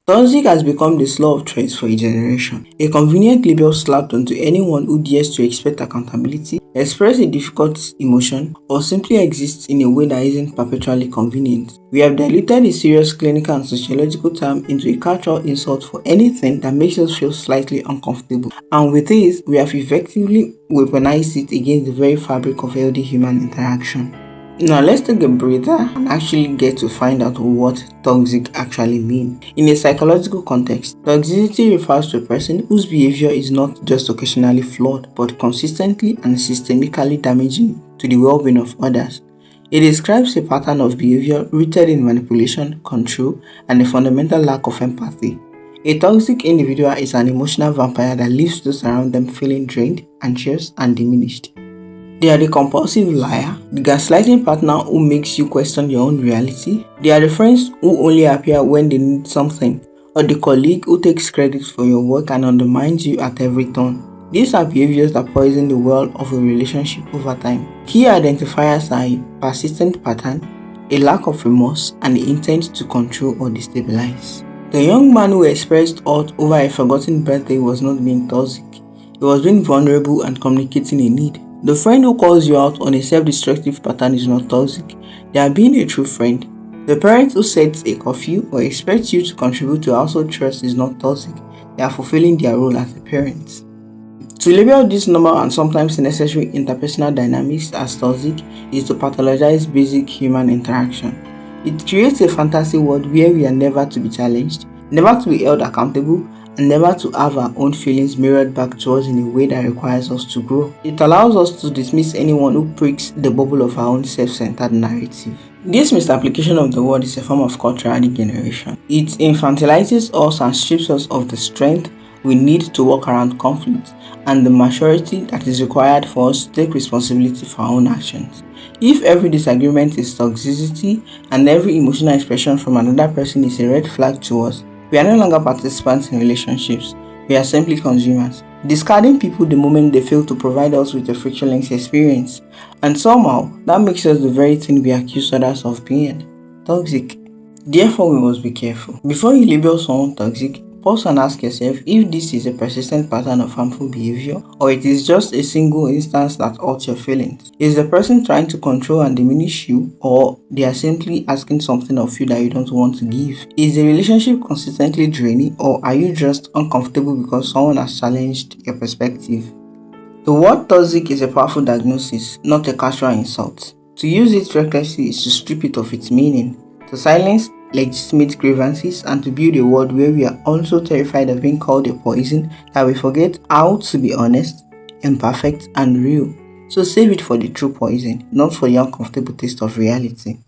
Toxic has become the slow of choice for a generation, a convenient label slapped onto anyone who dares to expect accountability, express a difficult emotion, or simply exists in a way that isn't perpetually convenient. We have diluted a serious clinical and sociological term into a cultural insult for anything that makes us feel slightly uncomfortable. And with this, we have effectively weaponized it against the very fabric of healthy human interaction. Now let's take a breather and actually get to find out what toxic actually means. In a psychological context, toxicity refers to a person whose behavior is not just occasionally flawed but consistently and systemically damaging to the well-being of others. It describes a pattern of behavior rooted in manipulation, control, and a fundamental lack of empathy. A toxic individual is an emotional vampire that leaves those around them feeling drained, anxious, and diminished. They are the compulsive liar, the gaslighting partner who makes you question your own reality. They are the friends who only appear when they need something, or the colleague who takes credit for your work and undermines you at every turn. These are behaviors that poison the well of a relationship over time. Key identifiers are a persistent pattern, a lack of remorse, and the intent to control or destabilize. The young man who expressed hurt over a forgotten birthday was not being toxic. He was being vulnerable and communicating a need. The friend who calls you out on a self-destructive pattern is not toxic. They are being a true friend. The parent who sets a curfew or expects you to contribute to household chores is not toxic. They are fulfilling their role as a parent. To label these normal and sometimes necessary interpersonal dynamics as toxic is to pathologize basic human interaction. It creates a fantasy world where we are never to be challenged, never to be held accountable, and never to have our own feelings mirrored back to us in a way that requires us to grow. It allows us to dismiss anyone who breaks the bubble of our own self-centered narrative. This misapplication of the word is a form of cultural degeneration. It infantilizes us and strips us of the strength we need to work around conflict and the maturity that is required for us to take responsibility for our own actions. If every disagreement is toxicity and every emotional expression from another person is a red flag to us, we are no longer participants in relationships, we are simply consumers, discarding people the moment they fail to provide us with a frictionless experience. And somehow, that makes us the very thing we accuse others of being: toxic. Therefore, we must be careful. Before you label someone toxic, pause and ask yourself if this is a persistent pattern of harmful behavior or it is just a single instance that hurts your feelings. Is the person trying to control and diminish you, or they are simply asking something of you that you don't want to give? Is the relationship consistently draining, or are you just uncomfortable because someone has challenged your perspective? The word toxic is a powerful diagnosis, not a casual insult. To use it recklessly is to strip it of its meaning, to silence legitimate grievances, and to build a world where we are also terrified of being called a poison that we forget how to be honest, imperfect, and real. So save it for the true poison, not for the uncomfortable taste of reality.